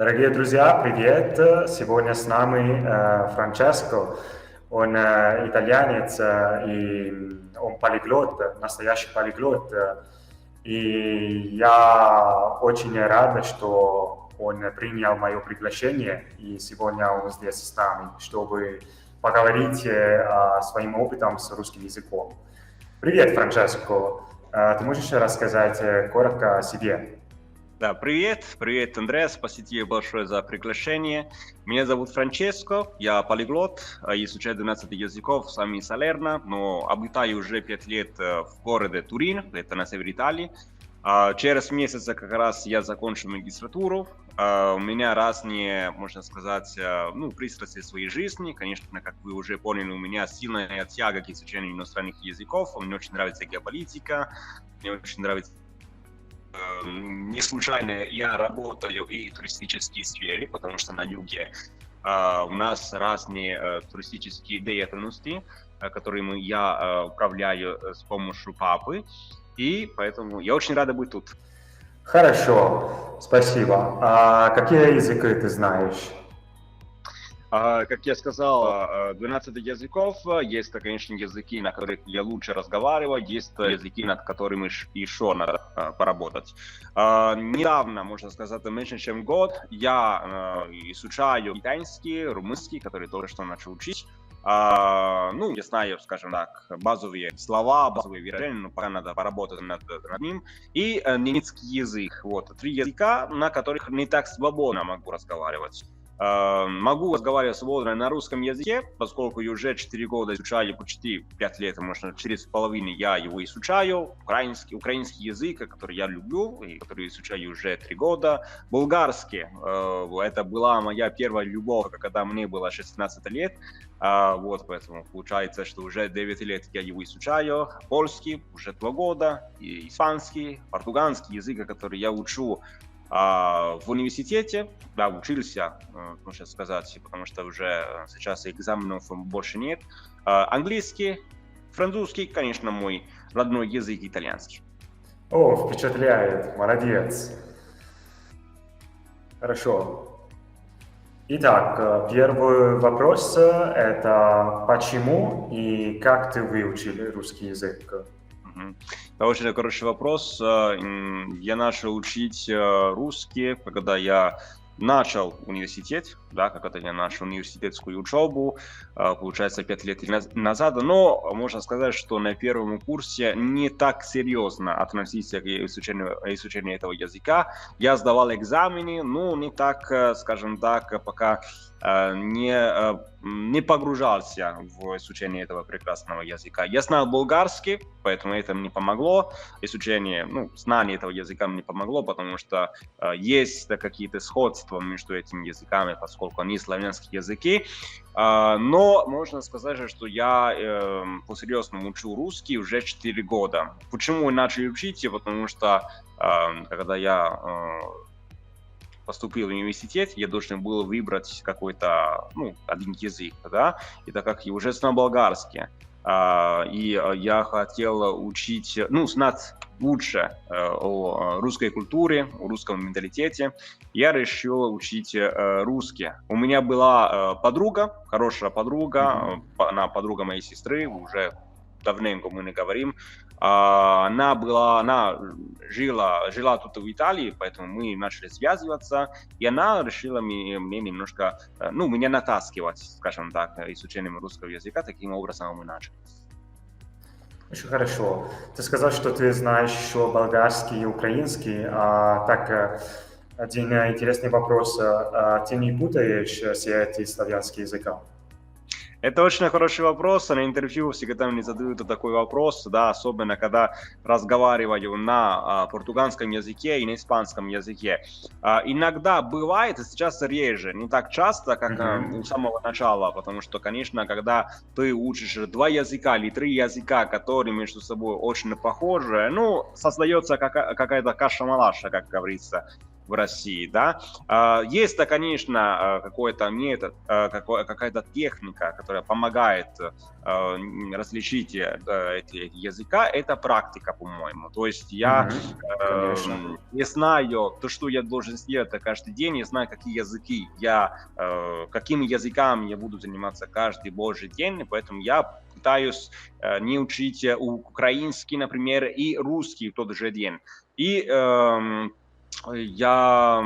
Дорогие друзья, привет! Сегодня с нами Франческо. Он итальянец, и он полиглот, настоящий полиглот. И я очень рад, что он принял мое приглашение, и сегодня он здесь с нами, чтобы поговорить своим опытом с русским языком. Привет, Франческо! Ты можешь рассказать коротко о себе? Да, привет, Андреас, спасибо тебе большое за приглашение. Меня зовут Франческо, я полиглот, изучаю 12 языков сами из Салерно, но обитаю уже 5 лет в городе Турин, это на севере Италии. Через месяц как раз я закончу магистратуру. У меня разные, можно сказать, пристрастия в своей жизни. Конечно, как вы уже поняли, у меня сильная тяга к изучению иностранных языков. Мне очень нравится геополитика, мне очень нравится. Не случайно я работаю и в туристической сфере, потому что на юге у нас разные туристические деятельности, которыми я управляю с помощью папы, и поэтому я очень рада быть тут. Хорошо, спасибо. А какие языки ты знаешь? Как я сказал, 12 языков. Есть, конечно, языки, на которых я лучше разговариваю, есть языки, над которыми еще надо поработать. Недавно, можно сказать, меньше чем год, я изучаю итальянский, румынский, который только что начал учить. Я знаю, скажем так, базовые слова, базовые выражения, но пока надо поработать над ним. И немецкий язык. Вот, 3 языка, на которых не так свободно могу разговаривать. Могу разговаривать свободно на русском языке, поскольку я уже 4 года изучаю, почти 5 лет, может, 4,5 я его изучаю. Украинский язык, который я люблю, и который изучаю уже 3 года. Болгарский, это была моя первая любовь, когда мне было 16 лет. Поэтому получается, что уже 9 лет я его изучаю. Польский уже 2 года, и испанский, португальский язык, который я учу в университете, да, учился, можно сказать, потому что уже сейчас экзаменов больше нет. Английский, французский, конечно, мой родной язык итальянский. О, впечатляет, молодец. Хорошо. Итак, первый вопрос – это почему и как ты выучили русский язык? Это очень хороший вопрос. Я начал учить русский, когда я начал университет, да, когда я начал университетскую учебу, получается, 5 лет назад, но можно сказать, что на первом курсе не так серьезно относиться к изучению этого языка. Я сдавал экзамены, но не так, скажем так, пока не погружался в изучение этого прекрасного языка. Я знал болгарский, поэтому это мне помогло. Знание этого языка мне помогло, потому что есть какие-то сходства между этими языками, поскольку они славянские языки. Но можно сказать, что я по-серьезному учу русский уже 4 года. Почему я начал учить? Потому что когда я поступил в университет, я должен был выбрать какой-то, один язык, да, и так как я уже знал болгарский, и я хотел учить, знать лучше о русской культуре, о русском менталитете, я решил учить русский. У меня была подруга, хорошая подруга, она подруга моей сестры, уже давненько мы не говорим. Она жила тут в Италии, поэтому мы начали связываться, и она решила мне немножко, меня натаскивать, скажем так, изучением русского языка, таким образом мы начали. Очень хорошо. Ты сказал, что ты знаешь еще болгарский и украинский. Один интересный вопрос. Ты не путаешь все эти славянские языки? Это очень хороший вопрос. На интервью всегда мне задают такой вопрос, да, особенно когда разговариваю на португальском языке и на испанском языке. Иногда бывает, и сейчас реже, не так часто, как у самого начала, потому что, конечно, когда ты учишь 2 языка или 3 языка, которые между собой очень похожи, создается какая-то каша-малаша, как говорится. в России, да. Есть, конечно, какой-то метод, какая-то техника, которая помогает различить эти языка, это практика, по-моему. То есть я Конечно. не знаю, то, что я должен сделать каждый день, я знаю, какие языки какими языками я буду заниматься каждый божий день, поэтому я пытаюсь не учить украинский, например, и русский в тот же день. И я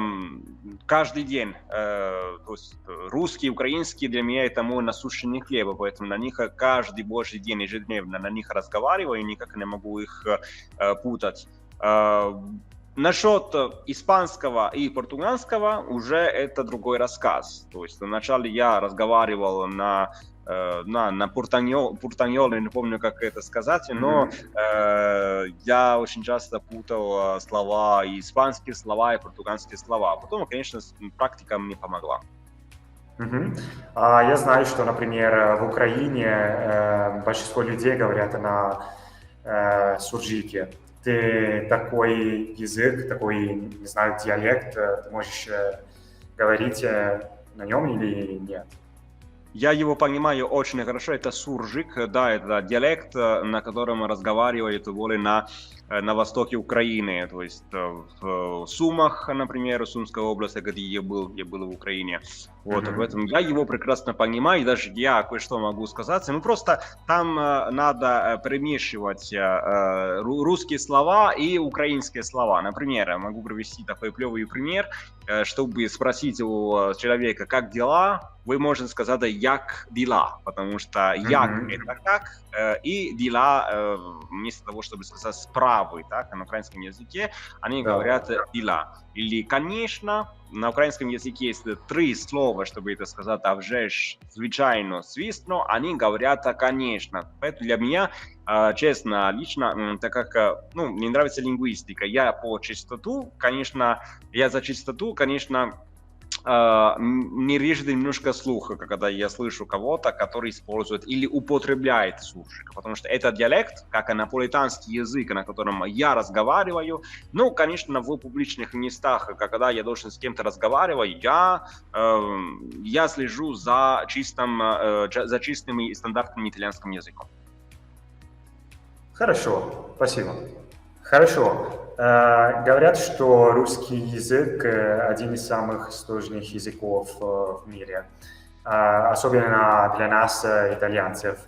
каждый день, то есть русский, украинский для меня это мой насущный хлеб, поэтому на них каждый божий день ежедневно на них разговариваю, никак не могу их путать. Насчет испанского и португальского уже это другой рассказ. То есть вначале я разговаривал на портаньоле, не помню, как это сказать, но я очень часто путал слова, и испанские слова, и португальские слова. Потом, конечно, практика мне помогла. Я знаю, что, например, в Украине большинство людей говорят на суржике. Ты такой язык, такой, не знаю, диалект, ты можешь говорить на нем или нет? Я его понимаю очень хорошо, это суржик, да, это диалект, на котором разговаривают более на востоке Украины, то есть в Сумах, например, Сумская область, где я был в Украине. Вот, поэтому я его прекрасно понимаю, и даже я кое-что могу сказать. Ну, просто там надо перемешивать русские слова и украинские слова. Например, я могу привести такой клевый пример, чтобы спросить у человека, как дела, вы можете сказать «як дела», потому что «як» — это «как», и «дела» вместо того, чтобы сказать «справы», так, на украинском языке они говорят «дела». Или «конечно», на украинском языке есть 3 слова, чтобы это сказать, а вже ж, звичайно, свистно, они говорят «конечно». Поэтому для меня, честно, лично, так как, мне нравится лингвистика, я за чистоту, конечно, мне режет немножко слуха, когда я слышу кого-то, который использует или употребляет суржик, потому что это диалект, как и наполитанский язык, на котором я разговариваю. Ну, конечно, в публичных местах, когда я должен с кем-то разговаривать, я слежу за чистым и стандартным итальянским языком. Хорошо, спасибо. Хорошо. Говорят, что русский язык один из самых сложных языков в мире, особенно для нас, итальянцев.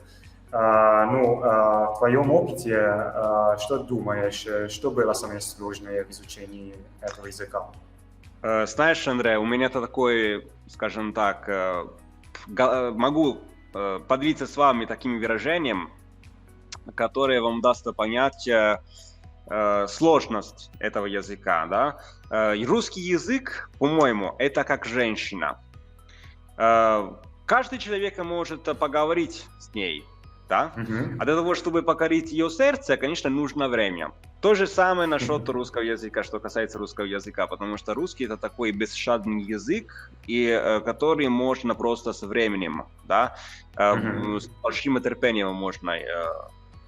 В твоем опыте, что думаешь, что было самое сложное в изучении этого языка? Знаешь, Андрей, у меня это такой, скажем так, могу поделиться с вами таким выражением, которое вам даст понять сложность этого языка, да. И русский язык, по-моему, это как женщина. Каждый человек может поговорить с ней, да. А для того, чтобы покорить ее сердце, конечно, нужно время. То же самое насчет русского языка, что касается русского языка, потому что русский это такой бесшабный язык, и который можно просто со временем, да, с большим терпением можно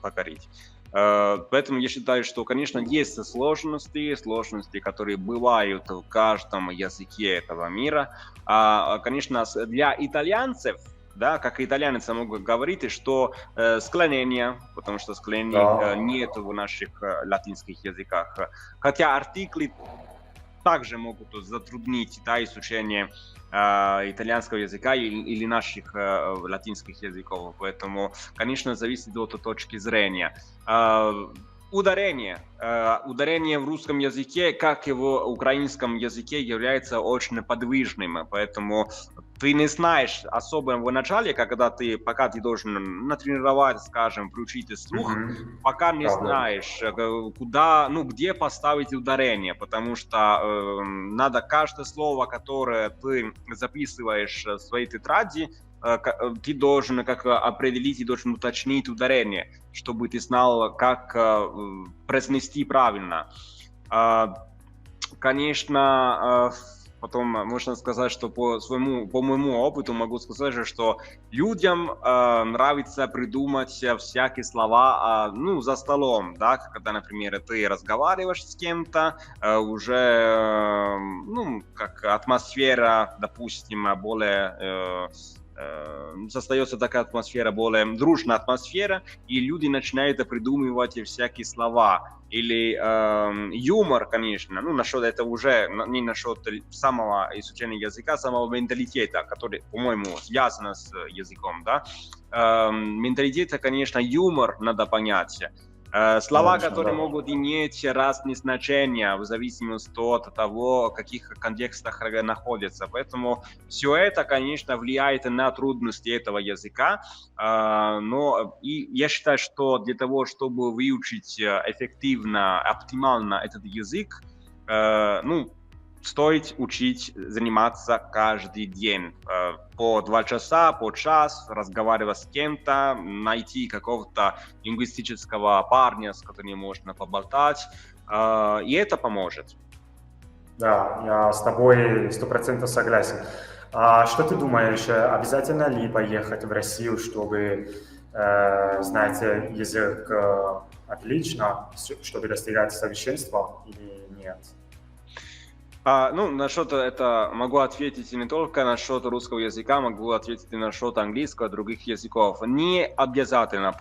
покорить. Поэтому я считаю, что, конечно, есть сложности, которые бывают в каждом языке этого мира. Конечно, для итальянцев, да, как итальянец могу говорить, что склонение, потому что склонения нет в наших латинских языках. Хотя артикли также могут затруднить, да, изучение итальянского языка или наших латинских языков. Поэтому, конечно, зависит от точки зрения. Ударение в русском языке, как и в украинском языке, является очень подвижным, поэтому ты не знаешь, особенно в начале, пока ты должен натренировать, скажем, включить слух, пока не знаешь, где поставить ударение, потому что надо каждое слово, которое ты записываешь в своей тетради, ты должен определить и должен уточнить ударение, чтобы ты знал, как произнести правильно. Конечно, потом можно сказать, что по моему опыту могу сказать же, что людям нравится придумать всякие слова, ну, за столом, да, когда, например, ты разговариваешь с кем-то, уже, ну, как атмосфера, допустим, более создается такая атмосфера, более дружная атмосфера, и люди начинают придумывать всякие слова. Или юмор, конечно, ну, насчет этого уже, не насчет самого изучения языка, самого менталитета, который, по-моему, связан с языком, да. Менталитета, конечно, юмор надо понять. Слова, Конечно, которые да. могут иметь разные значения в зависимости от того, в каких контекстах находятся. Поэтому все это, конечно, влияет на трудности этого языка. Но и я считаю, что для того, чтобы выучить эффективно, оптимально этот язык, ну, стоит учить, заниматься каждый день. По 2 часа, по час, разговаривать с кем-то, найти какого-то лингвистического парня, с которым можно поболтать, и это поможет. Да, я с тобой 100% согласен. А что ты думаешь, обязательно ли поехать в Россию, чтобы знать язык отлично, чтобы достигать совершенства или нет? Ну, насчет это могу ответить не только насчет русского языка, могу ответить и насчет английского, других языков. Не обязательно,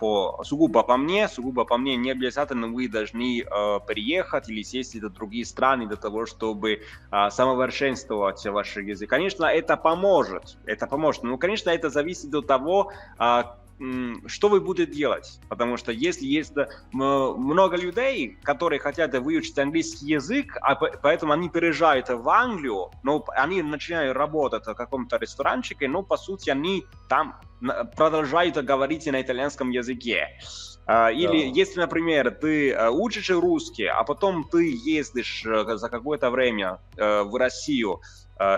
сугубо по мне, не обязательно вы должны переехать или сесть в другие страны для того, чтобы самовершенствовать ваш язык. Конечно, это поможет. Но, конечно, это зависит от того, что вы будете делать. Потому что если есть много людей, которые хотят выучить английский язык, поэтому они переезжают в Англию, но они начинают работать в каком-то ресторанчике, но по сути они там продолжают говорить на итальянском языке. Или если, например, ты учишь русский, а потом ты ездишь за какое-то время в Россию,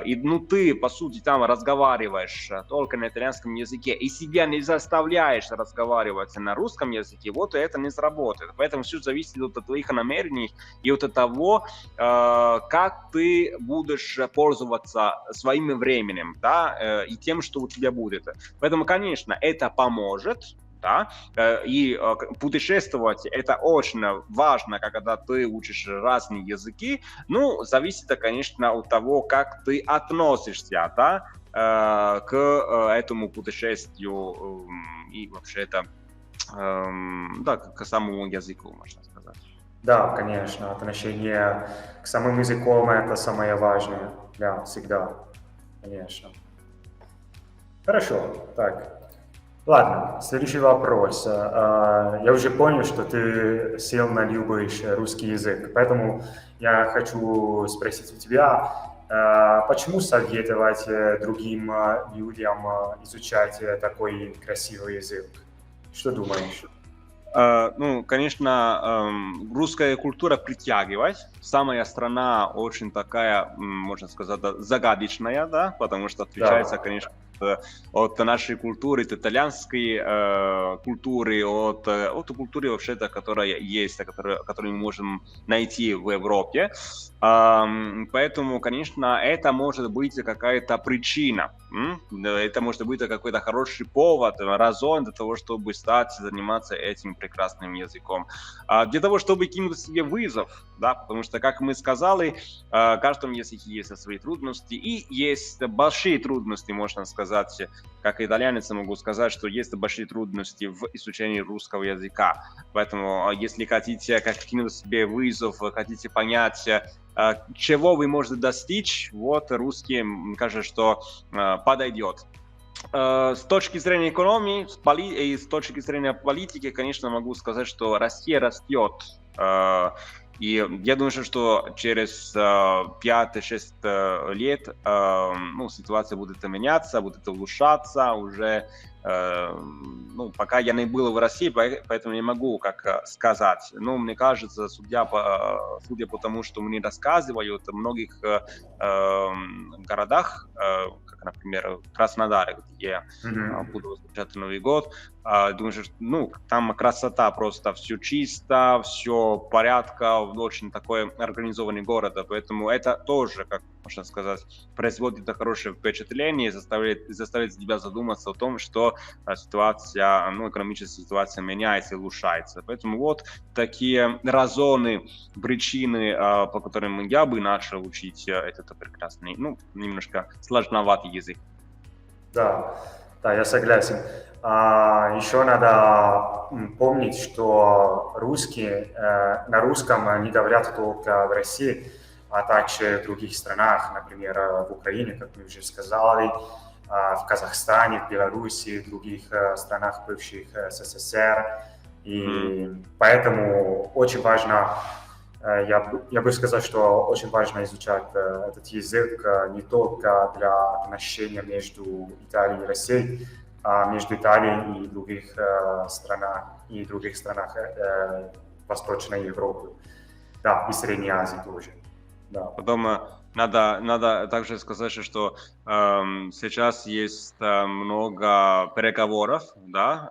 и ну, ты, по сути, там разговариваешь только на итальянском языке, и себя не заставляешь разговаривать на русском языке, вот это не сработает. Поэтому все зависит от твоих намерений и от того, как ты будешь пользоваться своим временем, да, и тем, что у тебя будет. Поэтому, конечно, это поможет. Да? И путешествовать это очень важно, когда ты учишь разные языки. Ну, зависит, конечно, от того, как ты относишься, да, к этому путешествию и вообще это, да, к самому языку, можно сказать. Да, конечно, отношение к самым языкам это самое важное, да, всегда, конечно. Хорошо, так. Ладно, следующий вопрос. Я уже понял, что ты сильно любишь русский язык, поэтому я хочу спросить у тебя, почему советовать другим людям изучать такой красивый язык? Что думаешь? Ну, конечно, русская культура притягивает. Самая страна очень такая, можно сказать, загадочная, да, потому что отличается, конечно, от нашей культуры, от итальянской культуры, от культуры вообще-то, которая есть, которую мы можем найти в Европе. Поэтому, конечно, это может быть какая-то причина, это может быть какой-то хороший повод, резон для того, чтобы заниматься этим прекрасным языком. Для того, чтобы кинуть себе вызов, да, потому что, как мы сказали, в каждом языке есть свои трудности, и есть большие трудности, можно сказать, как итальянец могу сказать, что есть большие трудности в изучении русского языка. Поэтому, если хотите как кинуть себе вызов, хотите понять, чего вы можете достичь, вот русский, мне кажется, что подойдет. С точки зрения экономии и с точки зрения политики, конечно, могу сказать, что Россия растет. И я думаю, что через 5-6 лет ну, ситуация будет меняться, будет улучшаться уже. Ну, пока я не был в России, поэтому не могу как сказать. Но мне кажется, судя по тому, что мне рассказывают, в многих городах, как, например, в Краснодаре, где я буду встречать Новый год, думаю, что ну, там красота, просто все чисто, все порядка, очень такой организованный город, поэтому это тоже, как можно сказать, производит это хорошее впечатление и заставляет тебя задуматься о том, что ситуация, ну, экономическая ситуация меняется и улучшается. Поэтому вот такие резоны, причины, по которым я бы начал учить этот прекрасный, ну, немножко сложноватый язык. Да, да, я согласен. Еще надо помнить, что русские на русском не говорят только в России, а также в других странах, например, в Украине, как мы уже сказали, в Казахстане, в Беларуси, в других странах бывших СССР. И поэтому очень важно, я бы сказал, что очень важно изучать этот язык не только для отношения между Италией и Россией, а между Италией и других странах Восточной Европы, да, и Средней Азии тоже. Да. Потом надо также сказать, что сейчас есть много переговоров, да,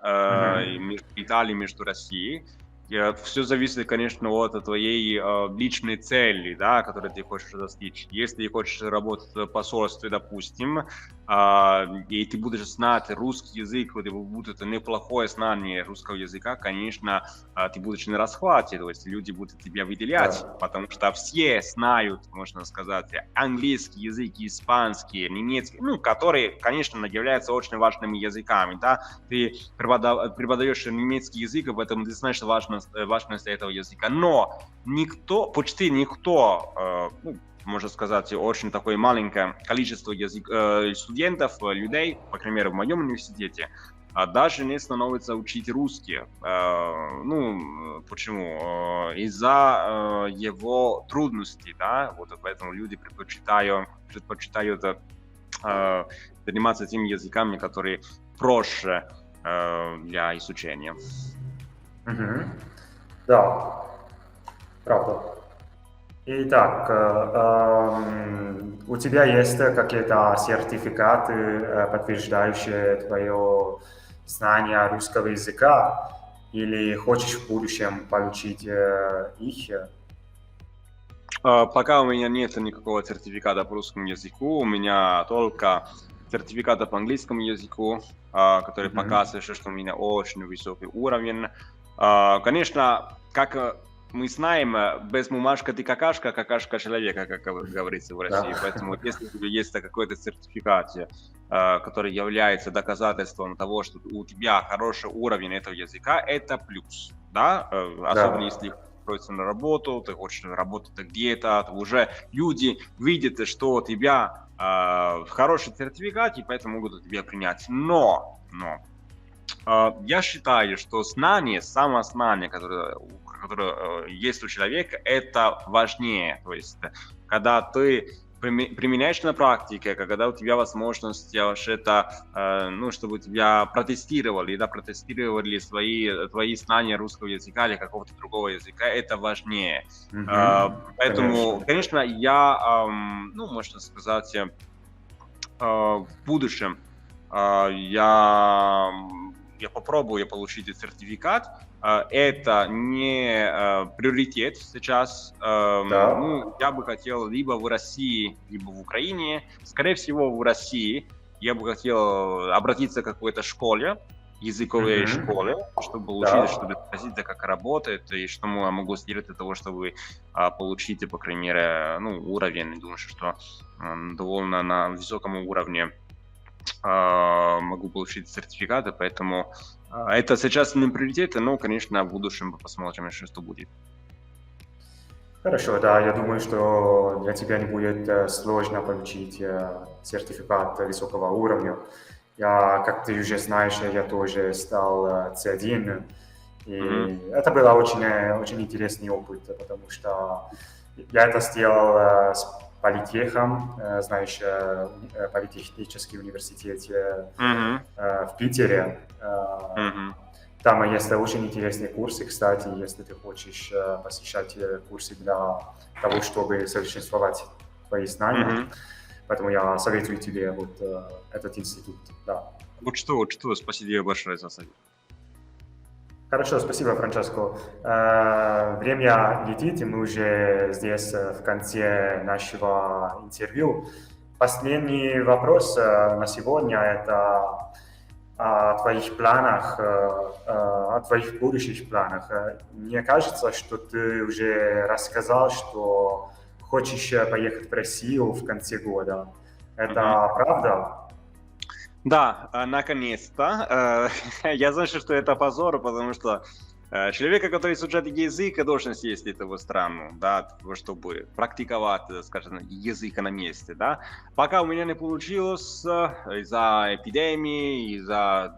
между Италией, между Россией. Все зависит, конечно, от твоей личной цели, да, которую ты хочешь достичь. Если ты хочешь работать в посольстве, допустим, и ты будешь знать русский язык, у тебя будет неплохое знание русского языка, конечно, ты будешь на расхвате, то есть люди будут тебя выделять, потому что все знают, можно сказать, английский язык, испанский, немецкий, ну, которые, конечно, являются очень важными языками, да. Ты преподаешь немецкий язык, об этом ты знаешь важность этого языка, но почти никто, ну, можно сказать, очень такое маленькое количество студентов, людей, по крайней мере, в моем университете, даже не становится учить русский. Ну, почему? Из-за его трудностей, да, вот поэтому люди предпочитают заниматься теми языками, которые проще для изучения. Да, правда. Итак, у тебя есть какие-то сертификаты, подтверждающие твое знание русского языка, или хочешь в будущем получить их? Пока у меня нет никакого сертификата по русскому языку, у меня только сертификат по английскому языку, который показывает, что у меня очень высокий уровень. Конечно, как мы знаем, без бумажка ты какашка, какашка человека, как говорится в России. Поэтому если у тебя есть какой-то сертификат, который является доказательством того, что у тебя хороший уровень этого языка, это плюс, да? Особенно если устроиться на работу, ты хочешь работать где-то, уже люди видят, что у тебя хороший сертификат, и поэтому могут тебя принять. Но я считаю, что самознание, которое есть у человека, это важнее. То есть, когда ты применяешь на практике, когда у тебя возможность сделать это, ну, чтобы тебя протестировали твои знания русского языка или какого-то другого языка, это важнее. Поэтому, конечно, я, ну, можно сказать, в будущем я попробую получить сертификат. Это не приоритет сейчас. Ну, я бы хотел либо в России, либо в Украине. Скорее всего, в России. Я бы хотел обратиться к какой-то школе, языковой школе, чтобы получить, чтобы спросить, как работает, и что я могу сделать для того, чтобы получить, по крайней мере, ну, уровень. Думаю, что довольно на высоком уровне могу получить сертификаты, поэтому это сейчас не приоритет, но, конечно, в будущем посмотрим, что будет. Хорошо, да, я думаю, что для тебя не будет сложно получить сертификат высокого уровня. Как ты уже знаешь, я тоже стал C1, и это был очень интересный опыт, потому что я это сделал с политехом, знаешь, политехнический университет в Питере. Там есть очень интересные курсы, кстати, если ты хочешь посещать курсы для того, чтобы совершенствовать твои знания. Поэтому я советую тебе вот этот институт. Да. Учту, спасибо большое за совет. Хорошо, спасибо, Франческо. Время летит, и мы уже здесь в конце нашего интервью. Последний вопрос на сегодня – это о твоих планах, о твоих будущих планах. Мне кажется, что ты уже рассказал, что хочешь поехать в Россию в конце года. Это правда? Да, наконец-то. Я знаю, что это позор, потому что человека, который изучает язык, должен съездить в эту страну, да, чтобы практиковать, скажем, язык на месте, да. Пока у меня не получилось из-за эпидемии, из-за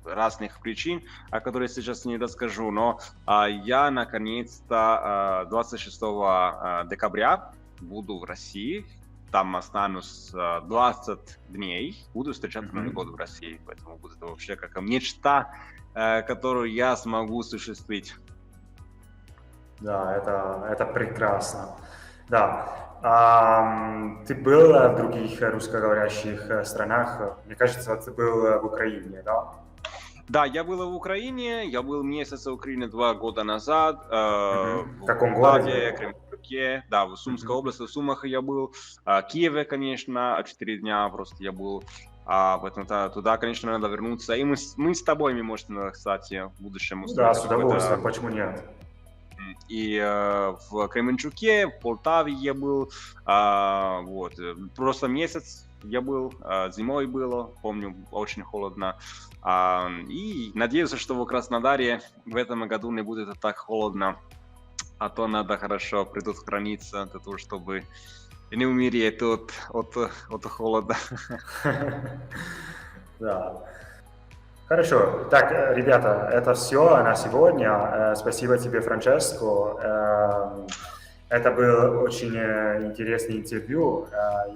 разных причин, о которых сейчас не расскажу, но я наконец-то 26 декабря буду в России. Там останусь 20 дней, буду встречать Новый год в России, поэтому будет вообще как мечта, которую я смогу осуществить. Да, это прекрасно. Да. Ты был в других русскоговорящих странах? Мне кажется, ты был в Украине, да? Да, я был в Украине, я был месяц в Украине 2 года назад. В каком городе? Кременчуке, да, в Сумской области, в Сумах я был, в Киеве, конечно, 4 дня просто я был, поэтому туда, конечно, надо вернуться. И мы с тобой, мы можем, кстати, в будущем устроить. Да, с удовольствием, почему нет? И в Кременчуке, в Полтаве я был, вот, просто месяц я был, зимой было, помню, очень холодно. И надеюсь, что в Краснодаре в этом году не будет так холодно, а то надо хорошо предохраниться для того, чтобы не умереть от холода. Да. Хорошо. Так, ребята, это все на сегодня. Спасибо тебе, Франческо. Это было очень интересное интервью.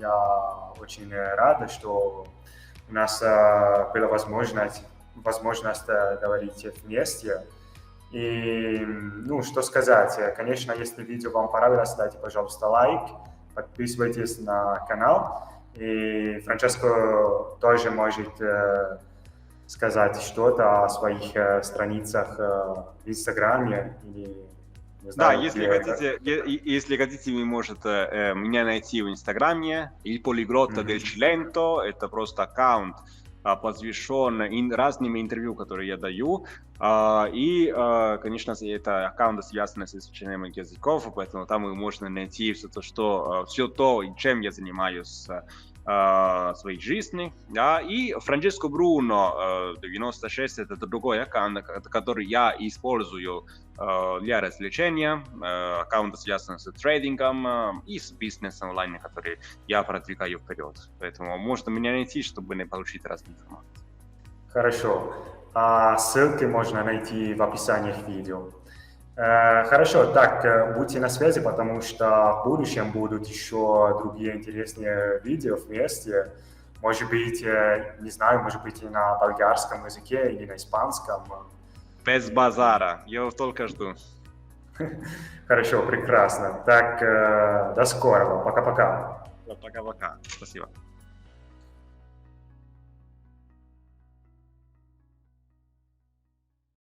Я очень рад, что у нас была возможность говорить вместе. И, что сказать. Конечно, если видео вам понравилось, дайте, пожалуйста, лайк, подписывайтесь на канал. И Франческо тоже может сказать что-то о своих страницах в Инстаграме или не знаю. Да, если хотите, вы можете меня найти в Инстаграме или Полиглотта del Cilento. Это просто аккаунт, посвящен разным интервью, которые я даю. И, конечно, это аккаунт связан с изучением языков, поэтому там вы можете найти все то, чем я занимаюсь в своей жизни. Да. И Франческо Бруно 96 это другой аккаунт, который я использую для развлечения. Аккаунт связан с трейдингом и с бизнесом онлайн, который я продвигаю вперед. Поэтому можно меня найти, чтобы не получить разные информации. Хорошо. Ссылки можно найти в описании к видео. Хорошо, так, будьте на связи, потому что в будущем будут еще другие интересные видео вместе. Может быть, не знаю, может быть и на болгарском языке или на испанском. Без базара, я вас только жду. Хорошо, прекрасно. Так, до скорого, пока-пока. Пока-пока, спасибо.